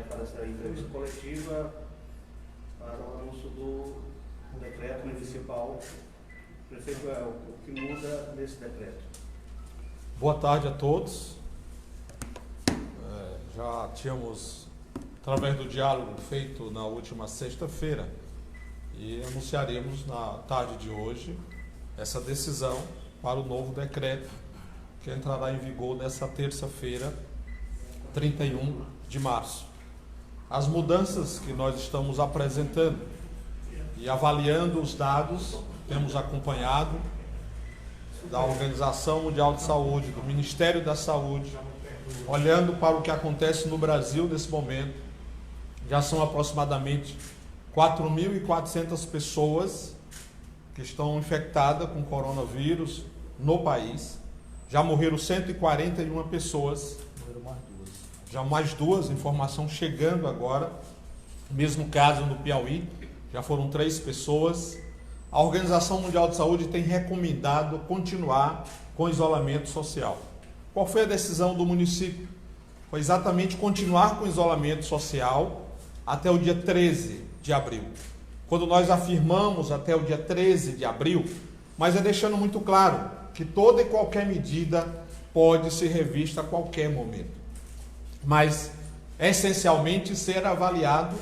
para essa entrevista coletiva para o anúncio do decreto municipal. Prefeito, o que muda nesse decreto? Boa tarde a todos. Já tínhamos, através do diálogo feito na última sexta-feira, e anunciaremos na tarde de hoje essa decisão para o novo decreto que entrará em vigor nessa terça-feira, 31 de março. As mudanças que nós estamos apresentando e avaliando os dados, temos acompanhado da Organização Mundial de Saúde, do Ministério da Saúde, olhando para o que acontece no Brasil nesse momento, já são aproximadamente 4.400 pessoas que estão infectadas com coronavírus no país. Já morreram 141 pessoas. Já mais duas, informação chegando agora. Mesmo caso no Piauí, já foram 3 pessoas. A Organização Mundial de Saúde tem recomendado continuar com isolamento social. Qual foi a decisão do município? Foi exatamente continuar com isolamento social até o dia 13 de abril. Quando nós afirmamos até o dia 13 de abril, mas é deixando muito claro que toda e qualquer medida pode ser revista a qualquer momento. Mas, essencialmente, ser avaliado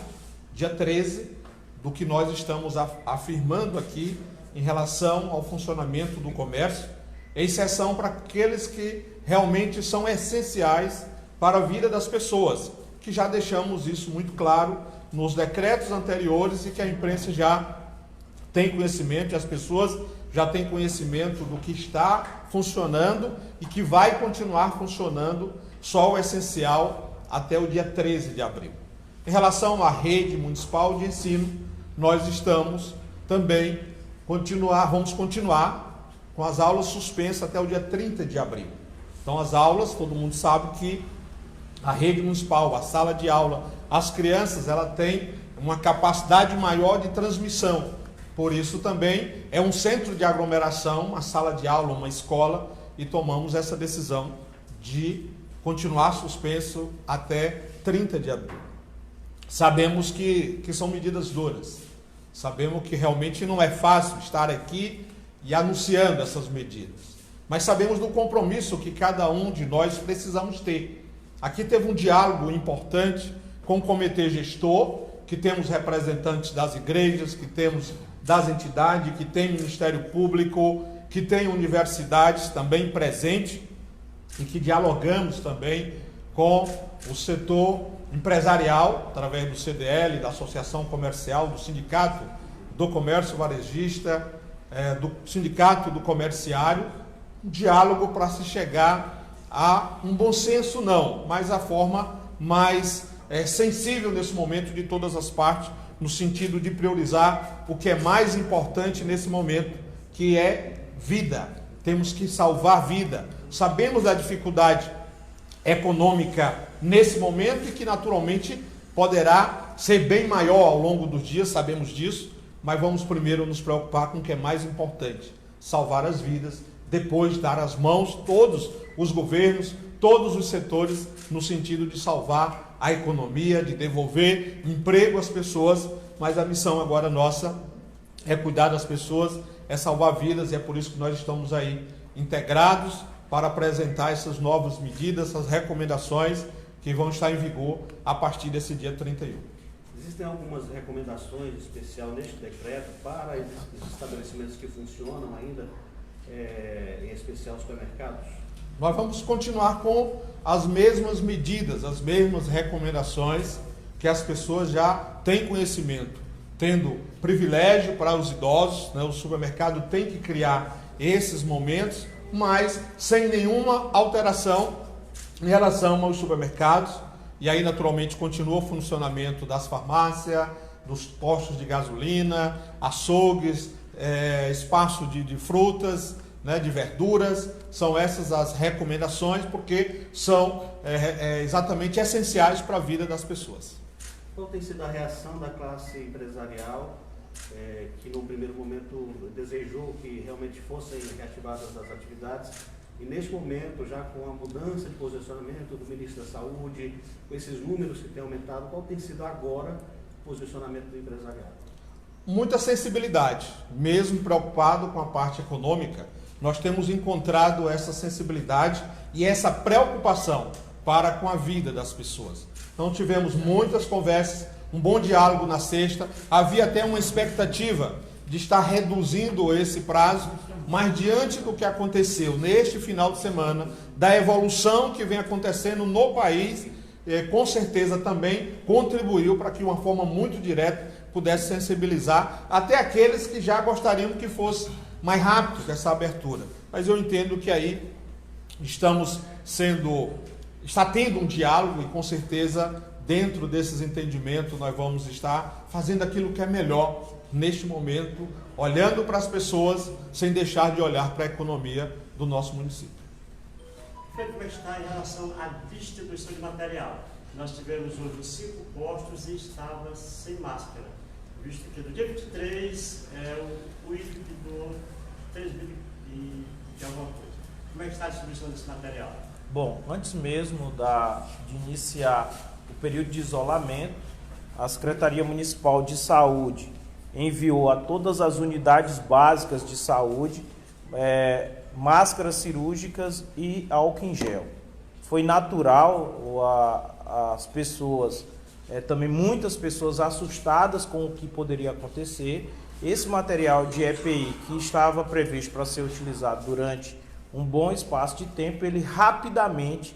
dia 13 do que nós estamos afirmando aqui em relação ao funcionamento do comércio, exceção para aqueles que realmente são essenciais para a vida das pessoas, que já deixamos isso muito claro nos decretos anteriores e que a imprensa já tem conhecimento, e as pessoas já têm conhecimento do que está funcionando e que vai continuar funcionando, só o essencial até o dia 13 de abril. Em relação à rede municipal de ensino, nós estamos também vamos continuar com as aulas suspensas até o dia 30 de abril. Então as aulas, todo mundo sabe que a rede municipal, a sala de aula, as crianças, ela tem uma capacidade maior de transmissão. Por isso também é um centro de aglomeração, uma sala de aula, uma escola, e tomamos essa decisão de continuar suspenso até 30 de abril. Sabemos que são medidas duras. Sabemos que realmente não é fácil estar aqui e anunciando essas medidas. Mas sabemos do compromisso que cada um de nós precisamos ter. Aqui teve um diálogo importante com o comitê gestor, que temos representantes das igrejas, que temos das entidades, que tem Ministério Público, que tem universidades também presentes e que dialogamos também com o setor empresarial, através do CDL, da Associação Comercial, do Sindicato do Comércio Varejista, do Sindicato do Comerciário, um diálogo para se chegar a um bom senso, não, mas a forma mais sensível nesse momento de todas as partes, no sentido de priorizar o que é mais importante nesse momento, que é vida. Temos que salvar vida. Sabemos da dificuldade econômica nesse momento e que naturalmente poderá ser bem maior ao longo dos dias, sabemos disso, mas vamos primeiro nos preocupar com o que é mais importante, salvar as vidas, depois dar as mãos, todos os governos, todos os setores, no sentido de salvar a economia, de devolver emprego às pessoas, mas a missão agora nossa é cuidar das pessoas, é salvar vidas, e é por isso que nós estamos aí integrados para apresentar essas novas medidas, essas recomendações que vão estar em vigor a partir desse dia 31. Existem algumas recomendações especiais neste decreto para os estabelecimentos que funcionam ainda, em especial os supermercados? Nós vamos continuar com as mesmas medidas, as mesmas recomendações que as pessoas já têm conhecimento, tendo privilégio para os idosos, né? O supermercado tem que criar esses momentos, mas sem nenhuma alteração em relação aos supermercados. E aí, naturalmente, continua o funcionamento das farmácias, dos postos de gasolina, açougues, espaço de frutas, né, de verduras. São essas as recomendações, porque são exatamente essenciais para a vida das pessoas. Qual tem sido a reação da classe empresarial, que no primeiro momento desejou que realmente fossem reativadas as atividades, E neste momento, já com a mudança de posicionamento do ministro da Saúde, com esses números que têm aumentado, qual tem sido agora o posicionamento do empresariado? Muita sensibilidade, mesmo preocupado com a parte econômica, nós temos encontrado essa sensibilidade e essa preocupação para com a vida das pessoas. Então tivemos muitas conversas, um bom diálogo na sexta, havia até uma expectativa de estar reduzindo esse prazo, mas diante do que aconteceu neste final de semana, da evolução que vem acontecendo no país, com certeza também contribuiu para que de uma forma muito direta pudesse sensibilizar até aqueles que já gostariam que fosse mais rápido essa abertura. Mas eu entendo que aí está tendo um diálogo e com certeza dentro desses entendimentos nós vamos estar fazendo aquilo que é melhor neste momento, olhando para as pessoas sem deixar de olhar para a economia do nosso município. Como está em relação à distribuição de material? Nós tivemos hoje 5 postos e estava sem máscara, visto que no dia 23 o índice do 3 mil e alguma coisa. Como é que está a distribuição desse material? Bom, antes mesmo de iniciar o período de isolamento, a Secretaria Municipal de Saúde enviou a todas as unidades básicas de saúde máscaras cirúrgicas e álcool em gel. Foi natural as pessoas, também muitas pessoas assustadas com o que poderia acontecer. Esse material de EPI que estava previsto para ser utilizado durante um bom espaço de tempo, ele rapidamente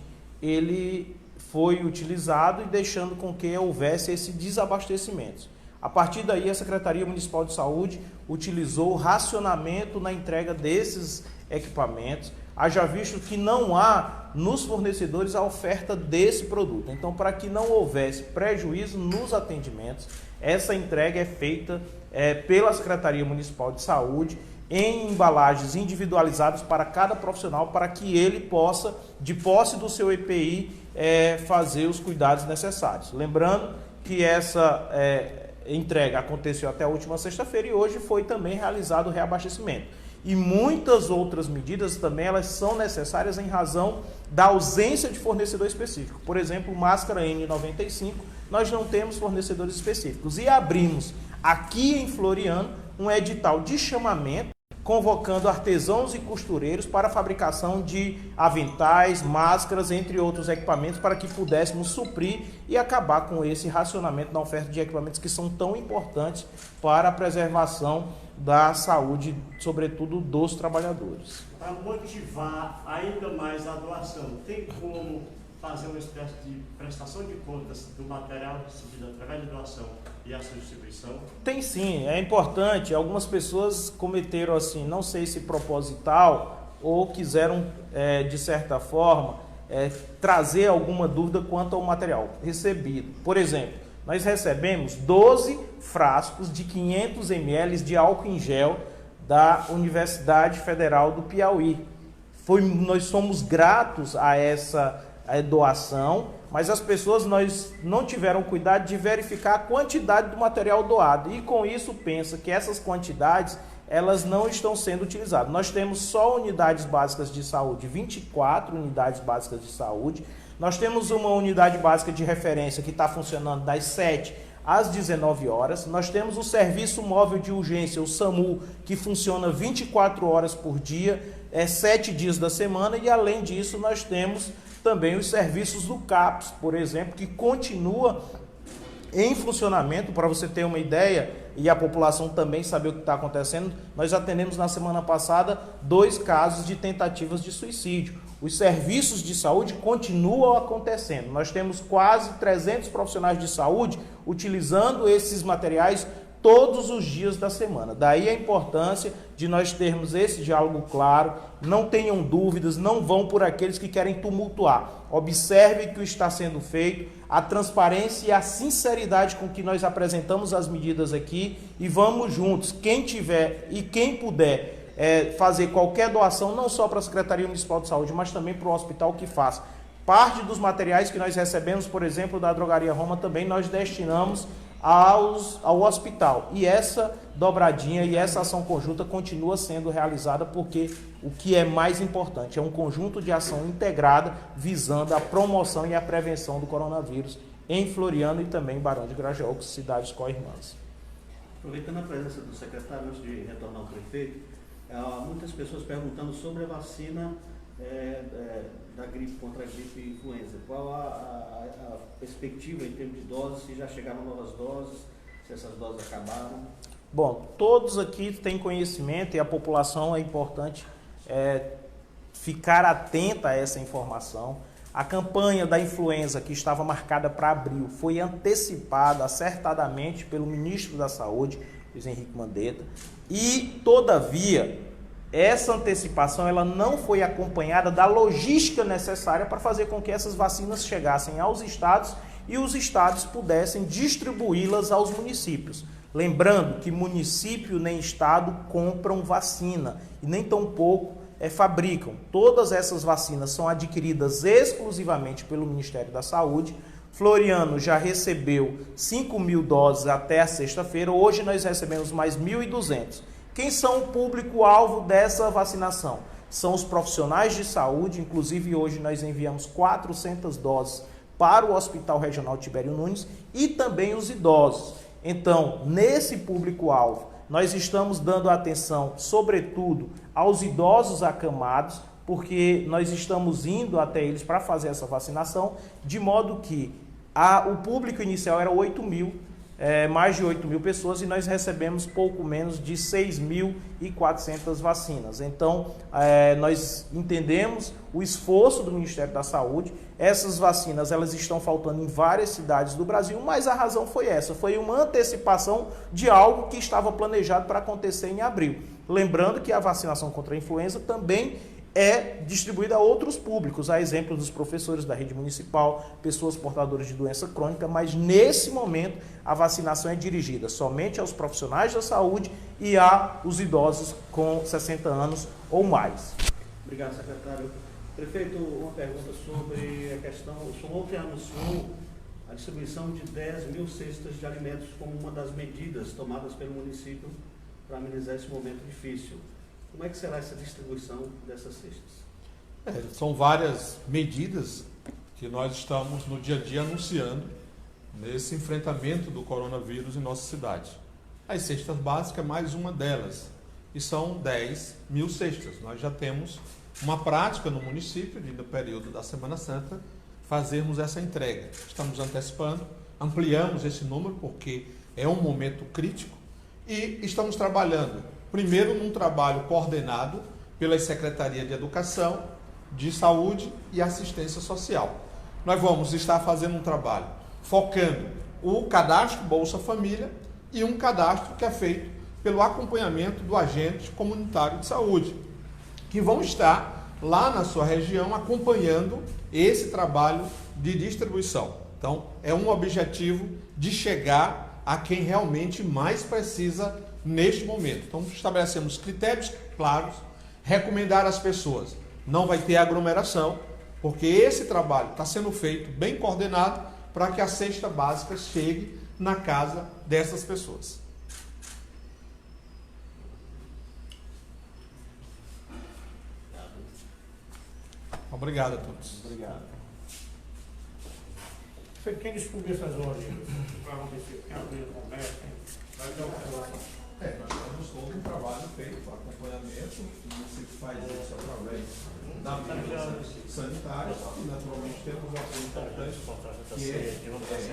foi utilizado e deixando com que houvesse esse desabastecimento. A partir daí, a Secretaria Municipal de Saúde utilizou o racionamento na entrega desses equipamentos, haja visto que não há nos fornecedores a oferta desse produto. Então, para que não houvesse prejuízo nos atendimentos, essa entrega é feita pela Secretaria Municipal de Saúde em embalagens individualizadas para cada profissional, para que ele possa, de posse do seu EPI, fazer os cuidados necessários. Lembrando que essa entrega aconteceu até a última sexta-feira e hoje foi também realizado o reabastecimento. E muitas outras medidas também elas são necessárias em razão da ausência de fornecedor específico. Por exemplo, máscara N95, nós não temos fornecedores específicos. E abrimos aqui em Floriano um edital de chamamento convocando artesãos e costureiros para a fabricação de aventais, máscaras, entre outros equipamentos, para que pudéssemos suprir e acabar com esse racionamento na oferta de equipamentos que são tão importantes para a preservação da saúde, sobretudo dos trabalhadores. Para motivar ainda mais a doação, tem como fazer uma espécie de prestação de contas do material recebido através de doação e a sua distribuição? Tem sim, é importante. Algumas pessoas cometeram assim, não sei se proposital ou quiseram, de certa forma, trazer alguma dúvida quanto ao material recebido. Por exemplo, nós recebemos 12 frascos de 500 ml de álcool em gel da Universidade Federal do Piauí. Nós somos gratos a essa doação, mas as pessoas não tiveram cuidado de verificar a quantidade do material doado e com isso pensa que essas quantidades elas não estão sendo utilizadas. Nós temos só unidades básicas de saúde, 24 unidades básicas de saúde. Nós temos uma unidade básica de referência que está funcionando das 7 às 19 horas. Nós temos o serviço móvel de urgência, o SAMU, que funciona 24 horas por dia, 7 dias da semana, e além disso nós temos também os serviços do CAPS, por exemplo, que continua em funcionamento. Para você ter uma ideia e a população também saber o que está acontecendo, nós atendemos na semana passada 2 casos de tentativas de suicídio. Os serviços de saúde continuam acontecendo. Nós temos quase 300 profissionais de saúde utilizando esses materiais todos os dias da semana. Daí a importância de nós termos esse diálogo claro, não tenham dúvidas, não vão por aqueles que querem tumultuar. Observe que o está sendo feito, a transparência e a sinceridade com que nós apresentamos as medidas aqui e vamos juntos. Quem tiver e quem puder fazer qualquer doação, não só para a Secretaria Municipal de Saúde, mas também para o hospital, que faça. Parte dos materiais que nós recebemos, por exemplo, da Drogaria Roma, também nós destinamos ao hospital. E essa dobradinha e essa ação conjunta continua sendo realizada porque o que é mais importante é um conjunto de ação integrada visando a promoção e a prevenção do coronavírus em Floriano e também em Barão de Grajaú, cidades co-irmãs. Aproveitando a presença do secretário, antes de retornar ao prefeito, muitas pessoas perguntando sobre a vacina da gripe contra a gripe influenza. Qual a perspectiva em termos de doses, se já chegaram novas doses, se essas doses acabaram? Bom, todos aqui têm conhecimento e a população é importante ficar atenta a essa informação. A campanha da influenza, que estava marcada para abril, foi antecipada acertadamente pelo ministro da Saúde, Luiz Henrique Mandetta, e, todavia, essa antecipação ela não foi acompanhada da logística necessária para fazer com que essas vacinas chegassem aos estados e os estados pudessem distribuí-las aos municípios. Lembrando que município nem estado compram vacina e nem tampouco fabricam. Todas essas vacinas são adquiridas exclusivamente pelo Ministério da Saúde. Floriano já recebeu 5.000 doses até a sexta-feira. Hoje nós recebemos mais 1.200. Quem são o público-alvo dessa vacinação? São os profissionais de saúde. Inclusive hoje nós enviamos 400 doses para o Hospital Regional Tibério Nunes e também os idosos. Então, nesse público-alvo, nós estamos dando atenção, sobretudo, aos idosos acamados, porque nós estamos indo até eles para fazer essa vacinação, de modo que o público inicial era 8.000, mais de 8.000 pessoas, e nós recebemos pouco menos de 6.400 vacinas. Então, nós entendemos o esforço do Ministério da Saúde. Essas vacinas elas estão faltando em várias cidades do Brasil, mas a razão foi essa, foi uma antecipação de algo que estava planejado para acontecer em abril. Lembrando que a vacinação contra a influenza também é distribuída a outros públicos, a exemplo dos professores da rede municipal, pessoas portadoras de doença crônica, mas nesse momento a vacinação é dirigida somente aos profissionais da saúde e aos idosos com 60 anos ou mais. Obrigado, secretário. Prefeito, uma pergunta sobre a questão, o senhor ontem anunciou a distribuição de 10.000 cestas de alimentos como uma das medidas tomadas pelo município para amenizar esse momento difícil. Como é que será essa distribuição dessas cestas? São várias medidas que nós estamos no dia a dia anunciando nesse enfrentamento do coronavírus em nossa cidade. As cestas básicas é mais uma delas, e são 10.000 cestas. Nós já temos uma prática no município, no período da Semana Santa, fazermos essa entrega. Estamos antecipando, ampliamos esse número porque é um momento crítico e estamos trabalhando, primeiro, num trabalho coordenado pelas Secretarias de Educação, de Saúde e Assistência Social. Nós vamos estar fazendo um trabalho focando o cadastro Bolsa Família e um cadastro que é feito pelo acompanhamento do agente comunitário de saúde, que vão estar lá na sua região acompanhando esse trabalho de distribuição. Então, é um objetivo de chegar a quem realmente mais precisa neste momento. Então, estabelecemos critérios claros, recomendar às pessoas, não vai ter aglomeração, porque esse trabalho está sendo feito bem coordenado para que a cesta básica chegue na casa dessas pessoas. Obrigado a todos. Obrigado. Quem descobriu essas horas para acontecer? Quem abriu o comércio? Vai dar observação. Nós temos todo um trabalho feito para acompanhamento, você faz isso através da vigilância sanitária e naturalmente temos um apoio importante que é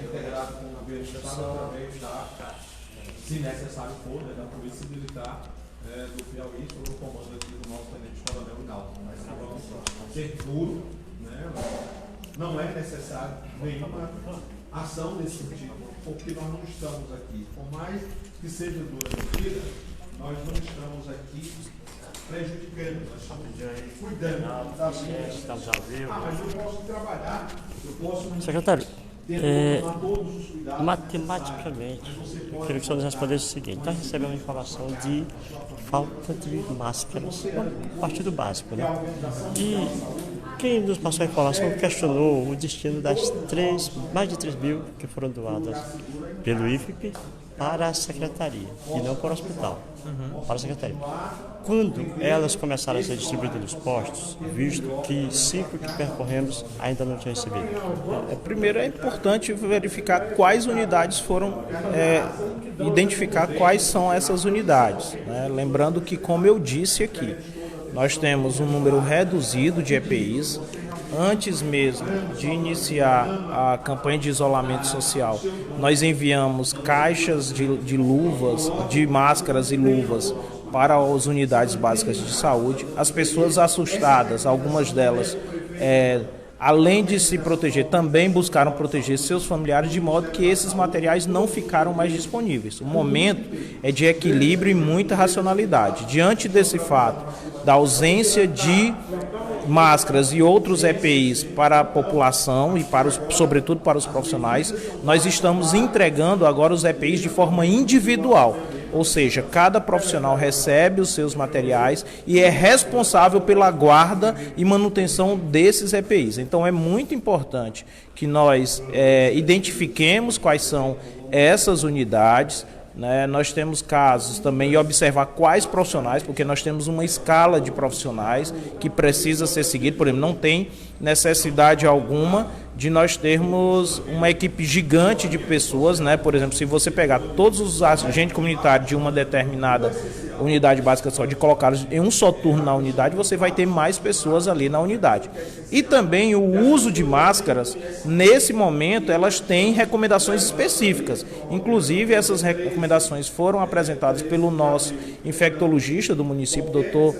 integrado com o governo do Estado através da, se necessário for, da Polícia Militar do Piauí, sob o comando aqui do nosso tenente coronel Hinaldo. Mas vamos ser puro, né? Não é necessário nenhuma ação desse tipo, porque nós não estamos aqui, por mais que seja dura a medida, nós não estamos aqui prejudicando, nós estamos cuidando da vida. Estamos ao vivo. Mas eu posso trabalhar, eu posso... Secretário, tomar todos os cuidados matematicamente, eu queria que o senhor nos respondesse o seguinte: nós recebemos informação de falta de máscaras, a partir do básico, né? E Quem nos passou a informação questionou o destino das mais de 3 mil que foram doadas pelo IFP para a secretaria e não para o hospital, para a secretaria. Quando elas começaram a ser distribuídas nos postos, visto que 5 que percorremos ainda não tinham recebido? Primeiro é importante verificar quais unidades foram, identificar quais são essas unidades, né? Lembrando que, como eu disse aqui, nós temos um número reduzido de EPIs. Antes mesmo de iniciar a campanha de isolamento social, nós enviamos caixas de luvas, de máscaras e luvas para as unidades básicas de saúde. As pessoas assustadas, algumas delas, além de se proteger, também buscaram proteger seus familiares, de modo que esses materiais não ficaram mais disponíveis. O momento é de equilíbrio e muita racionalidade. Diante desse fato, da ausência de máscaras e outros EPIs para a população e sobretudo para os profissionais, nós estamos entregando agora os EPIs de forma individual. Ou seja, cada profissional recebe os seus materiais e é responsável pela guarda e manutenção desses EPIs. Então é muito importante que nós identifiquemos quais são essas unidades, né? Nós temos casos também, e observar quais profissionais, porque nós temos uma escala de profissionais que precisa ser seguida. Por exemplo, não tem necessidade alguma de nós termos uma equipe gigante de pessoas, né? Por exemplo, se você pegar todos os agentes comunitários de uma determinada unidade básica só, de colocá-los em um só turno na unidade, você vai ter mais pessoas ali na unidade. E também o uso de máscaras, nesse momento, elas têm recomendações específicas. Inclusive, essas recomendações foram apresentadas pelo nosso infectologista do município, doutor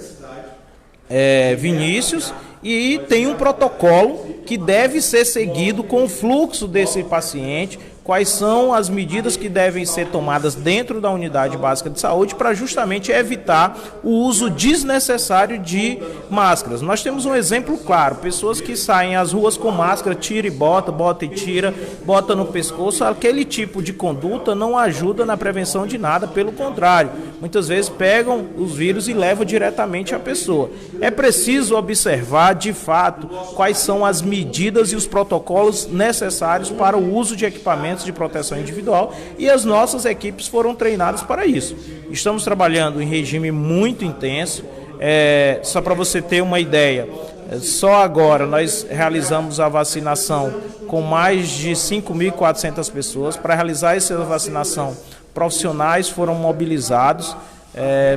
Vinícius, e tem um protocolo que deve ser seguido com o fluxo desse paciente, quais são as medidas que devem ser tomadas dentro da unidade básica de saúde para justamente evitar o uso desnecessário de máscaras. Nós temos um exemplo claro, pessoas que saem às ruas com máscara, tira e bota, bota e tira, bota no pescoço. Aquele tipo de conduta não ajuda na prevenção de nada, pelo contrário, muitas vezes pegam os vírus e levam diretamente à pessoa. É preciso observar de fato quais são as medidas e os protocolos necessários para o uso de equipamentos de proteção individual, e as nossas equipes foram treinadas para isso. Estamos trabalhando em regime muito intenso. Só para você ter uma ideia, só agora nós realizamos a vacinação com mais de 5.400 pessoas. Para realizar essa vacinação, profissionais foram mobilizados.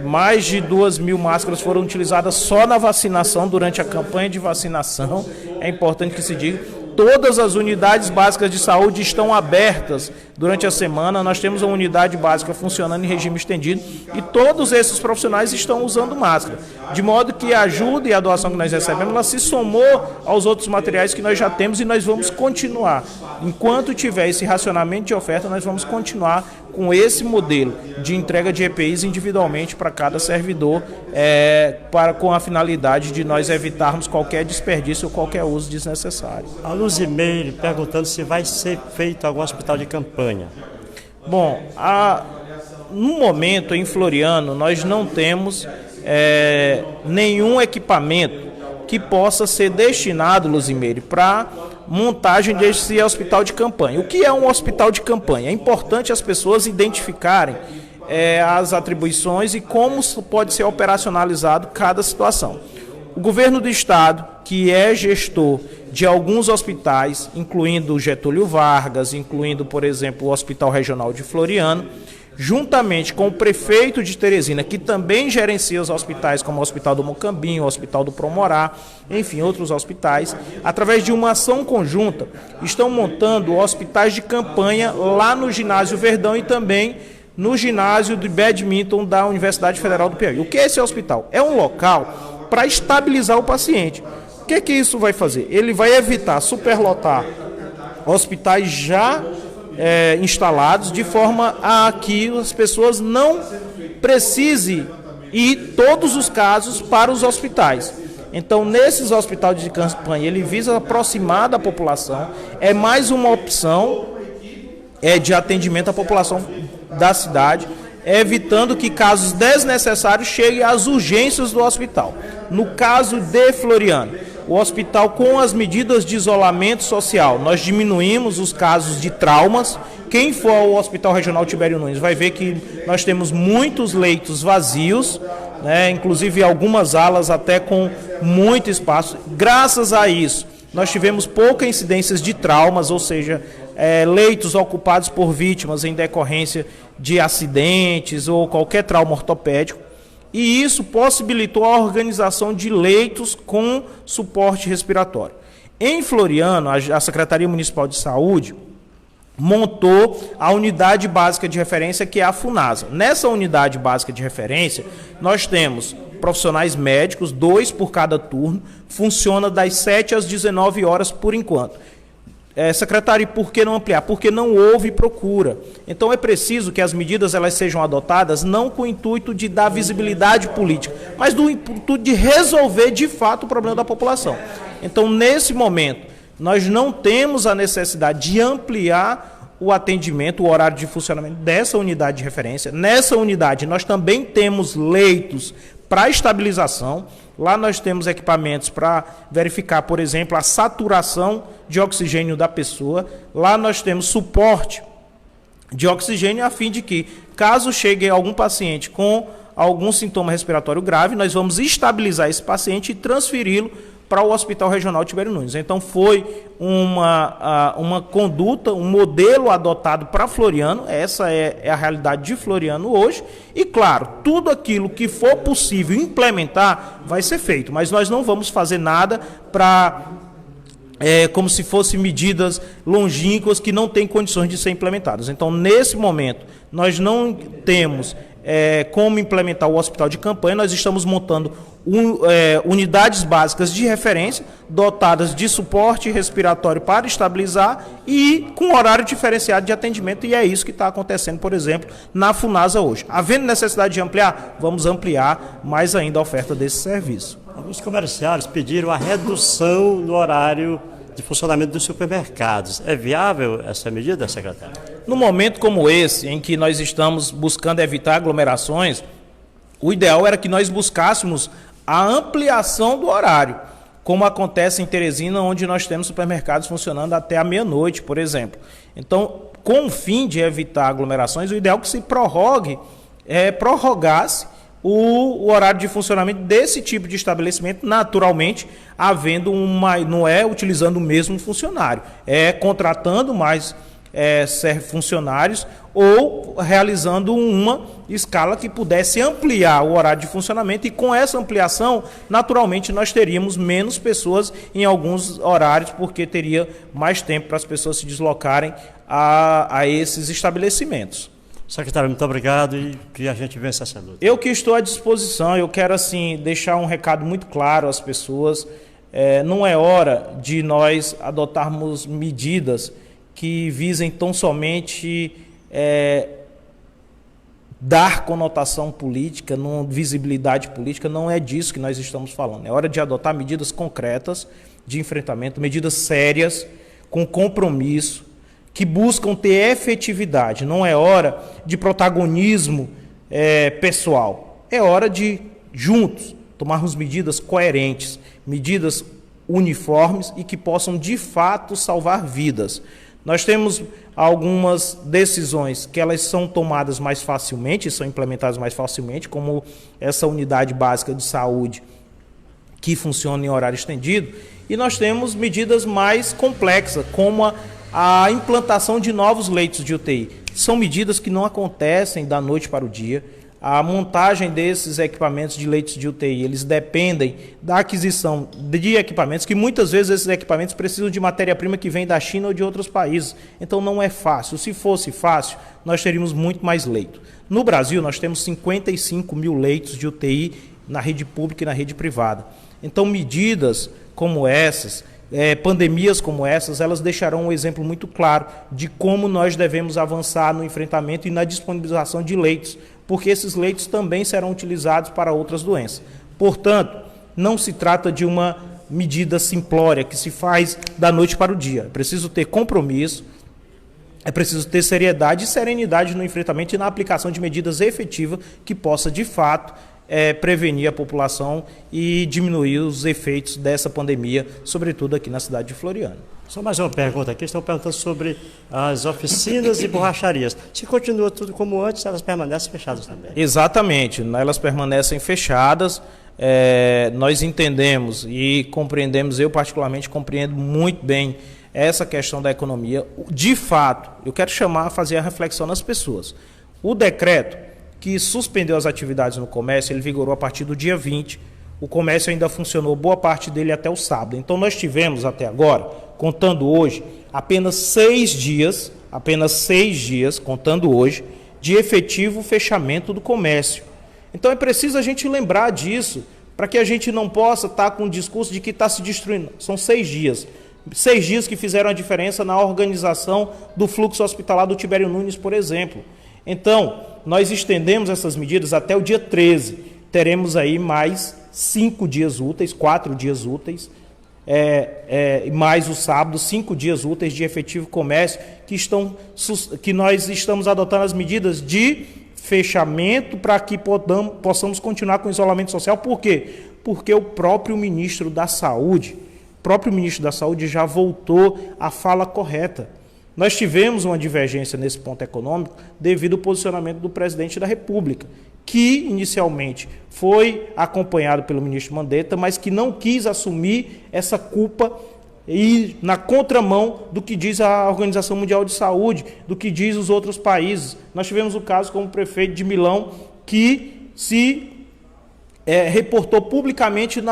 Mais de 2.000 máscaras foram utilizadas só na vacinação, durante a campanha de vacinação. É importante que se diga. Todas as unidades básicas de saúde estão abertas durante a semana. Nós temos uma unidade básica funcionando em regime estendido e todos esses profissionais estão usando máscara. De modo que a ajuda e a doação que nós recebemos, ela se somou aos outros materiais que nós já temos, e nós vamos continuar. Enquanto tiver esse racionamento de oferta, nós vamos continuar com esse modelo de entrega de EPIs individualmente para cada servidor, com a finalidade de nós evitarmos qualquer desperdício ou qualquer uso desnecessário. A Luzimeire perguntando se vai ser feito algum hospital de campanha. Bom, no momento em Floriano nós não temos nenhum equipamento que possa ser destinado, Luzimeire, para montagem desse hospital de campanha. O que é um hospital de campanha? É importante as pessoas identificarem as atribuições e como pode ser operacionalizado cada situação. O governo do estado, que é gestor de alguns hospitais, incluindo o Getúlio Vargas, incluindo, por exemplo, o Hospital Regional de Floriano, juntamente com o prefeito de Teresina, que também gerencia os hospitais, como o Hospital do Mocambinho, o Hospital do Promorá, enfim, outros hospitais, através de uma ação conjunta, estão montando hospitais de campanha lá no Ginásio Verdão e também no ginásio de badminton da Universidade Federal do Piauí. O que é esse hospital? É um local para estabilizar o paciente. O que isso vai fazer? Ele vai evitar superlotar hospitais já instalados, de forma a que as pessoas não precisem ir todos os casos para os hospitais. Então, nesses hospitais de campanha, ele visa aproximar da população, é mais uma opção de atendimento à população da cidade, evitando que casos desnecessários cheguem às urgências do hospital. No caso de Floriano, o hospital, com as medidas de isolamento social, nós diminuímos os casos de traumas. Quem for ao Hospital Regional Tibério Nunes vai ver que nós temos muitos leitos vazios, né, inclusive algumas alas até com muito espaço. Graças a isso, nós tivemos pouca incidência de traumas, ou seja, leitos ocupados por vítimas em decorrência de acidentes ou qualquer trauma ortopédico. E isso possibilitou a organização de leitos com suporte respiratório. Em Floriano, a Secretaria Municipal de Saúde montou a unidade básica de referência, que é a FUNASA. Nessa unidade básica de referência, nós temos profissionais médicos, 2 por cada turno, funciona das 7 às 19 horas por enquanto. Secretário, e por que não ampliar? Porque não houve procura. Então é preciso que as medidas elas sejam adotadas não com o intuito de dar visibilidade política, mas do intuito de resolver de fato o problema da população. Então, nesse momento, nós não temos a necessidade de ampliar o atendimento, o horário de funcionamento dessa unidade de referência. Nessa unidade, nós também temos leitos para estabilização. Lá nós temos equipamentos para verificar, por exemplo, a saturação de oxigênio da pessoa. Lá nós temos suporte de oxigênio a fim de que, caso chegue algum paciente com algum sintoma respiratório grave, nós vamos estabilizar esse paciente e transferi-lo para o Hospital Regional Tibério Nunes. Então foi uma conduta, um modelo adotado para Floriano. Essa é a realidade de Floriano hoje. E claro, tudo aquilo que for possível implementar vai ser feito, mas nós não vamos fazer nada para como se fossem medidas longínquas que não têm condições de ser implementadas. Então, nesse momento, nós não temos como implementar o hospital de campanha. Nós estamos montando unidades básicas de referência, dotadas de suporte respiratório para estabilizar e com horário diferenciado de atendimento, e é isso que está acontecendo, por exemplo, na FUNASA hoje. Havendo necessidade de ampliar, vamos ampliar mais ainda a oferta desse serviço. Alguns comerciários pediram a redução no horário de funcionamento dos supermercados. É viável essa medida, secretário? No momento como esse, em que nós estamos buscando evitar aglomerações, o ideal era que nós buscássemos a ampliação do horário, como acontece em Teresina, onde nós temos supermercados funcionando até a meia-noite, por exemplo. Então, com o fim de evitar aglomerações, o ideal é que se prorrogasse o horário de funcionamento desse tipo de estabelecimento, naturalmente, havendo não é utilizando o mesmo funcionário, é contratando mais funcionários ou realizando uma escala que pudesse ampliar o horário de funcionamento, e com essa ampliação, naturalmente, nós teríamos menos pessoas em alguns horários, porque teria mais tempo para as pessoas se deslocarem a esses estabelecimentos. Secretário, muito obrigado e que a gente vença essa luta. Eu que estou à disposição, eu quero assim deixar um recado muito claro às pessoas. Não é hora de nós adotarmos medidas que visem tão somente dar conotação política, visibilidade política. Não é disso que nós estamos falando. É hora de adotar medidas concretas de enfrentamento, medidas sérias, com compromisso, que buscam ter efetividade. Não é hora de protagonismo pessoal. É hora de, juntos, tomarmos medidas coerentes, medidas uniformes e que possam, de fato, salvar vidas. Nós temos algumas decisões que elas são tomadas mais facilmente, são implementadas mais facilmente, como essa unidade básica de saúde que funciona em horário estendido, e nós temos medidas mais complexas, como a implantação de novos leitos de UTI. São medidas que não acontecem da noite para o dia. A montagem desses equipamentos de leitos de UTI, eles dependem da aquisição de equipamentos, que muitas vezes esses equipamentos precisam de matéria-prima que vem da China ou de outros países. Então não é fácil. Se fosse fácil, nós teríamos muito mais leito. No Brasil, nós temos 55 mil leitos de UTI na rede pública e na rede privada. Então medidas como essas, pandemias como essas, elas deixarão um exemplo muito claro de como nós devemos avançar no enfrentamento e na disponibilização de leitos, porque esses leitos também serão utilizados para outras doenças. Portanto, não se trata de uma medida simplória que se faz da noite para o dia. É preciso ter compromisso, é preciso ter seriedade e serenidade no enfrentamento e na aplicação de medidas efetivas que possa, de fato, prevenir a população e diminuir os efeitos dessa pandemia, sobretudo aqui na cidade de Floriano. Só mais uma pergunta aqui, estão perguntando sobre as oficinas e borracharias. Se continua tudo como antes, elas permanecem fechadas também? Exatamente, elas permanecem fechadas. Nós entendemos e compreendemos, eu particularmente compreendo muito bem essa questão da economia. De fato, eu quero fazer a reflexão nas pessoas. O decreto que suspendeu as atividades no comércio, ele vigorou a partir do dia 20. O comércio ainda funcionou boa parte dele até o sábado. Então nós tivemos até agora, contando hoje, apenas 6 dias, contando hoje, de efetivo fechamento do comércio. Então é preciso a gente lembrar disso, para que a gente não possa estar com o discurso de que está se destruindo. São 6 dias. 6 dias que fizeram a diferença na organização do fluxo hospitalar do Tibério Nunes, por exemplo. Então, nós estendemos essas medidas até o dia 13. Teremos aí mais 5 dias úteis, 4 dias úteis, mais o sábado, 5 dias úteis de efetivo comércio, que nós estamos adotando as medidas de fechamento para que possamos continuar com o isolamento social. Por quê? Porque o próprio ministro da Saúde já voltou à fala correta. Nós tivemos uma divergência nesse ponto econômico devido ao posicionamento do presidente da República, que inicialmente foi acompanhado pelo ministro Mandetta, mas que não quis assumir essa culpa e na contramão do que diz a Organização Mundial de Saúde, do que diz os outros países. Nós tivemos o caso com o prefeito de Milão, que se reportou publicamente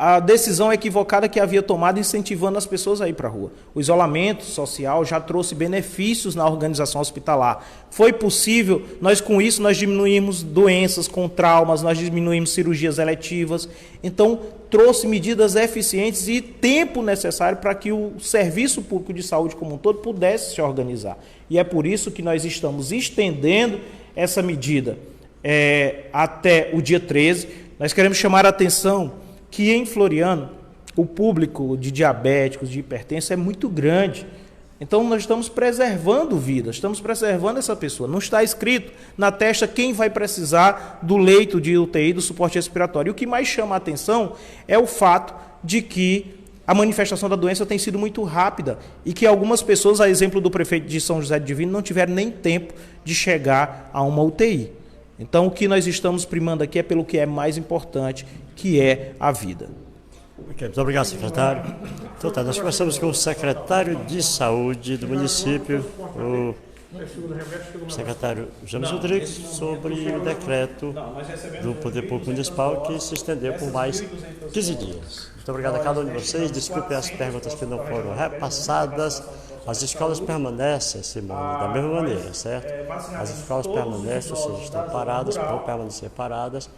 a decisão equivocada que havia tomado, incentivando as pessoas a ir para a rua. O isolamento social já trouxe benefícios na organização hospitalar. Foi possível, com isso nós diminuímos doenças com traumas, nós diminuímos cirurgias eletivas. Então, trouxe medidas eficientes e tempo necessário para que o serviço público de saúde como um todo pudesse se organizar. E é por isso que nós estamos estendendo essa medida até o dia 13. Nós queremos chamar a atenção que em Floriano o público de diabéticos, de hipertensos é muito grande. Então nós estamos preservando vidas, estamos preservando essa pessoa. Não está escrito na testa quem vai precisar do leito de UTI, do suporte respiratório. E o que mais chama a atenção é o fato de que a manifestação da doença tem sido muito rápida e que algumas pessoas, a exemplo do prefeito de São José do Divino, não tiveram nem tempo de chegar a uma UTI. Então o que nós estamos primando aqui é pelo que é mais importante, que é a vida. Okay, muito obrigado, secretário. Então nós começamos com o secretário de Saúde do município, o secretário James Rodrigues, sobre o decreto do Poder Público Municipal que se estendeu por mais 15 dias. Muito obrigado a cada um de vocês. Desculpem as perguntas que não foram repassadas. As escolas permanecem, Simone, da mesma maneira, certo? As escolas permanecem, ou seja, estão paradas, vão permanecer paradas.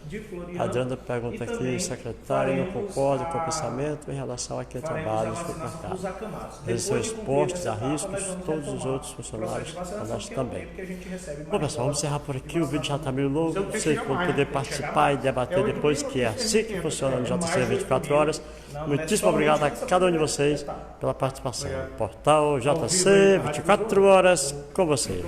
A Adriana pergunta aqui, secretário, não concorda com o pensamento em relação a quem trabalha no supermercado. Eles são expostos a riscos, todos os outros funcionários também. Bom, pessoal, vamos encerrar por aqui. O vídeo já está meio longo. Vocês vão poder participar e debater depois, que é assim que funciona no JC 24 horas. Muitíssimo obrigado a cada um de vocês pela participação. Portal JC 24 horas com você.